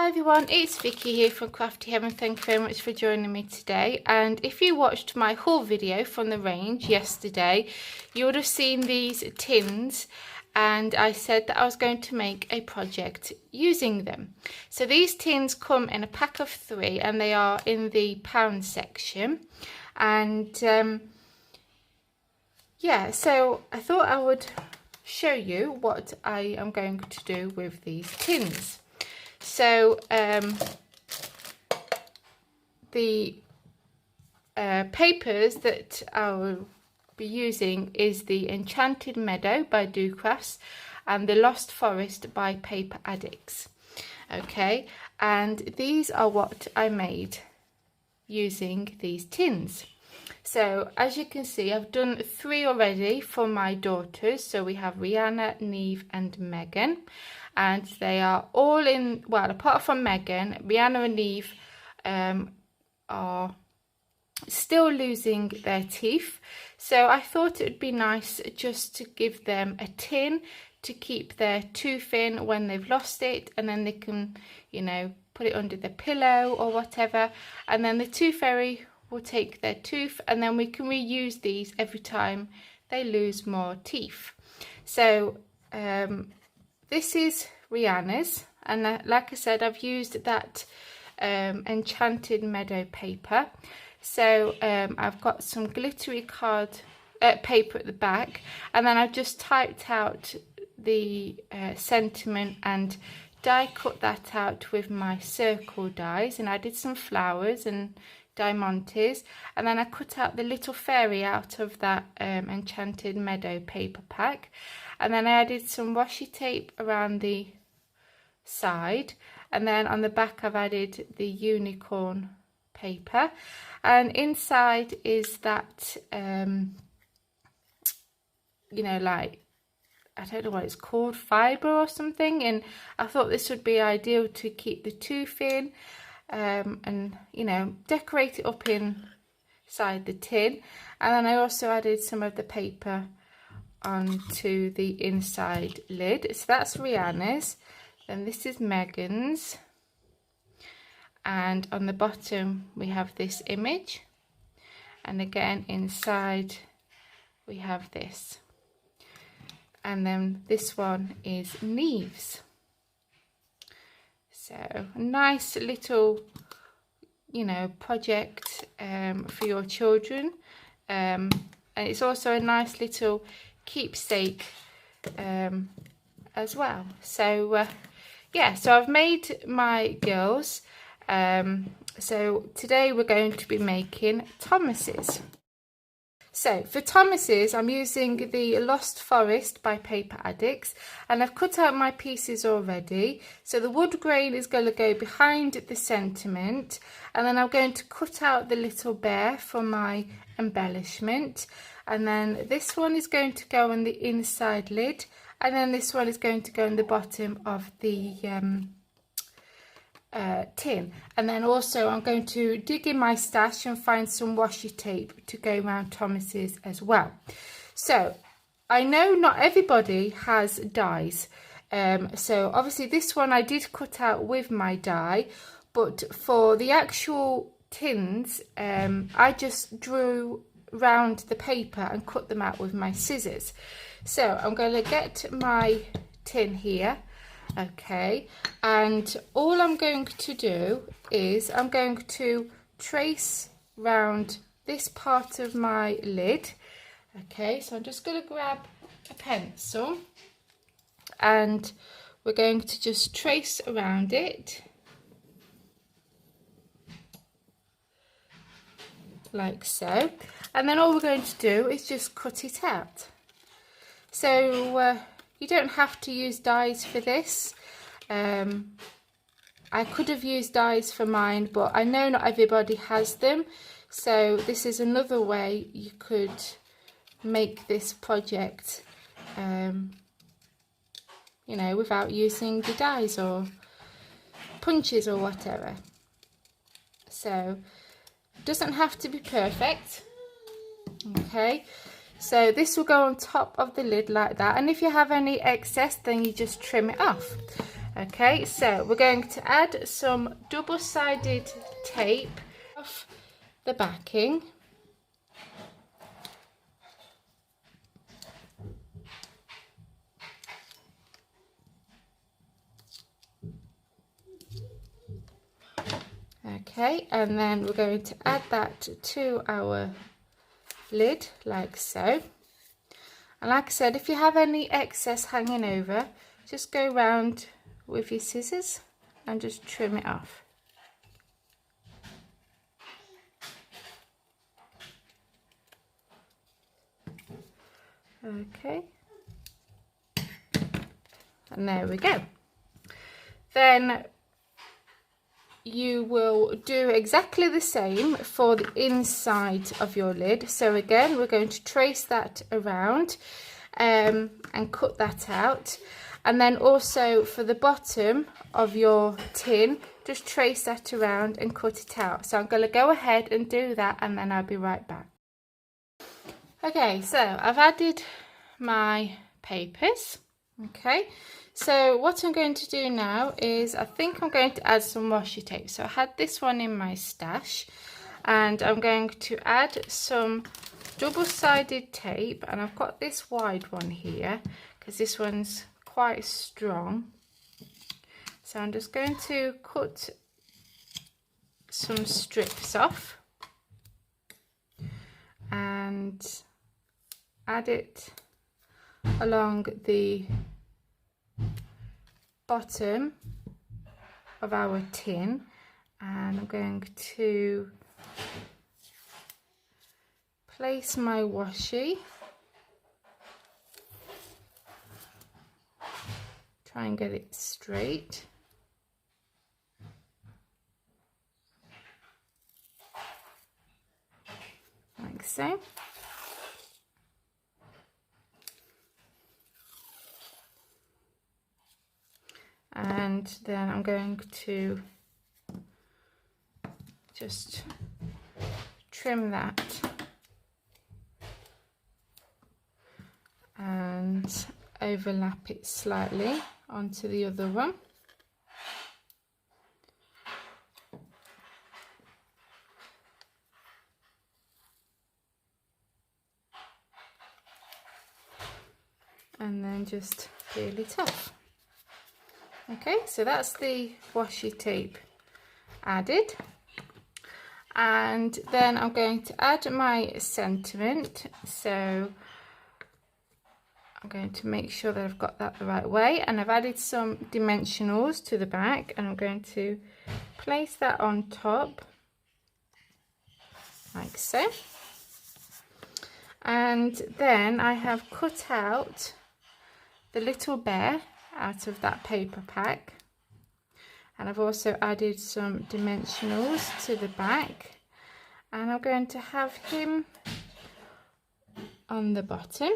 Hi everyone, it's Vicky here from Crafty Heaven. Thank you very much for joining me today. And if you watched my haul video from the range yesterday, you would have seen these tins, and I said that I was going to make a project using them. So these tins come in a pack of 3 and they are in the pound section. And yeah, so I thought I would show you what I am going to do with these tins. So the papers that I will be using is the Enchanted Meadow by Do Crafts and the Lost Forest by Paper Addicts. Okay, and these are what I made using these tins. So as you can see, I've done 3 already for my daughters. So we have Rihanna, Neve and Megan, and they are all in, well, apart from Megan, Rihanna and Neve are still losing their teeth. So I thought it would be nice just to give them a tin to keep their tooth in when they've lost it, and then they can, you know, put it under the pillow or whatever, and then the tooth fairy will take their tooth, and then we can reuse these every time they lose more teeth. So this is Rihanna's, and like I said, I've used that Enchanted Meadow paper. So I've got some glittery card paper at the back, and then I've just typed out the sentiment and die cut that out with my circle dies, and I did some flowers and diamantes, and then I cut out the little fairy out of that Enchanted Meadow paper pack, and then I added some washi tape around the side, and then on the back I've added the unicorn paper, and inside is that you know, like, I don't know what it's called, fibre or something, and I thought this would be ideal to keep the tooth in, and, you know, decorate it up inside the tin. And then I also added some of the paper onto the inside lid. So that's Rihanna's, then this is Megan's, and on the bottom we have this image, and again inside we have this, and then this one is Neve's. So a nice little, you know, project for your children, and it's also a nice little keepsake as well. So yeah, so I've made my girls. So today we're going to be making Thomas's. So for Thomas's, I'm using the Lost Forest by Paper Addicts, and I've cut out my pieces already. So the wood grain is going to go behind the sentiment, and then I'm going to cut out the little bear for my embellishment, and then this one is going to go on the inside lid, and then this one is going to go on the bottom of the tin. And then also I'm going to dig in my stash and find some washi tape to go around Thomas's as well. So I know not everybody has dies, so obviously this one I did cut out with my die, but for the actual tins I just drew round the paper and cut them out with my scissors. So I'm going to get my tin here. Okay, and all I'm going to do is I'm going to trace round this part of my lid. Okay, so I'm just going to grab a pencil and we're going to just trace around it like so, and then all we're going to do is just cut it out. So you don't have to use dies for this. I could have used dies for mine, but I know not everybody has them. So this is another way you could make this project, you know, without using the dies or punches or whatever. So it doesn't have to be perfect. Okay. So this will go on top of the lid like that, and if you have any excess then you just trim it off. Okay, so we're going to add some double-sided tape off the backing. Okay, and then we're going to add that to our lid like so. And like I said, if you have any excess hanging over, just go round with your scissors and just trim it off. Okay, and there we go. Then you will do exactly the same for the inside of your lid. So again, we're going to trace that around and cut that out. And then also for the bottom of your tin, just trace that around and cut it out. So I'm going to go ahead and do that, and then I'll be right back. Okay, so I've added my papers. Okay, so what I'm going to do now is I think I'm going to add some washi tape. So I had this one in my stash, and I'm going to add some double-sided tape, and I've got this wide one here because this one's quite strong. So I'm just going to cut some strips off and add it along the bottom of our tin, and I'm going to place my washi, try and get it straight, like so. And then I'm going to just trim that and overlap it slightly onto the other one. And then just peel it off. Okay, so that's the washi tape added, and then I'm going to add my sentiment. So I'm going to make sure that I've got that the right way, and I've added some dimensionals to the back, and I'm going to place that on top like so. And then I have cut out the little bear out of that paper pack, and I've also added some dimensionals to the back, and I'm going to have him on the bottom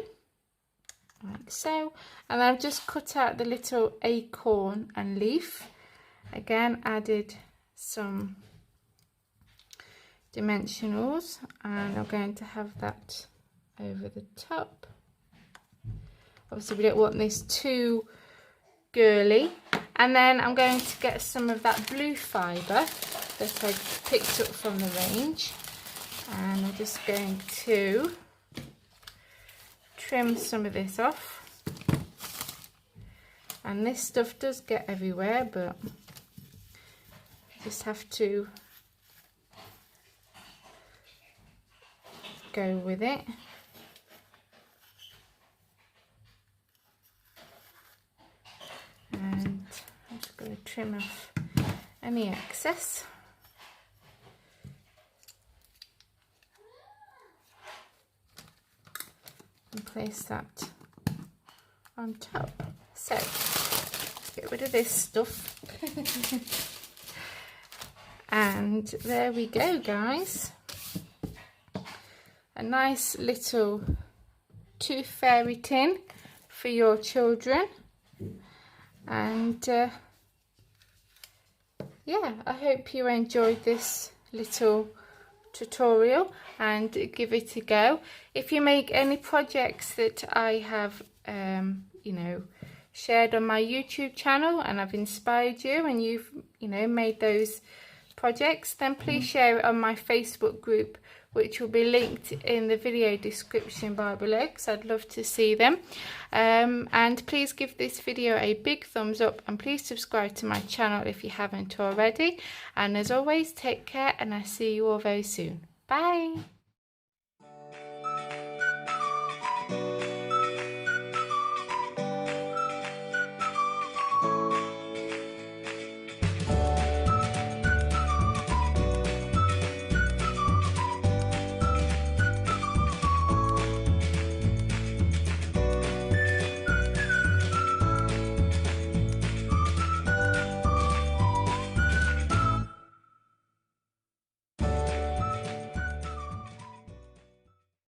like so. And I've just cut out the little acorn and leaf, again added some dimensionals, and I'm going to have that over the top. Obviously we don't want this too girly. And then I'm going to get some of that blue fibre that I picked up from the range, and I'm just going to trim some of this off. And this stuff does get everywhere, but you just have to go with it. And I'm just going to trim off any excess. And place that on top. So, let's get rid of this stuff. And there we go, guys. A nice little tooth fairy tin for your children. And yeah, I hope you enjoyed this little tutorial and give it a go. If you make any projects that I have you know, shared on my YouTube channel and I've inspired you and you've, made those projects, then please share it on my Facebook group, which will be linked in the video description bar below, because I'd love to see them. And please give this video a big thumbs up and please subscribe to my channel if you haven't already. And as always, take care and I'll see you all very soon. Bye.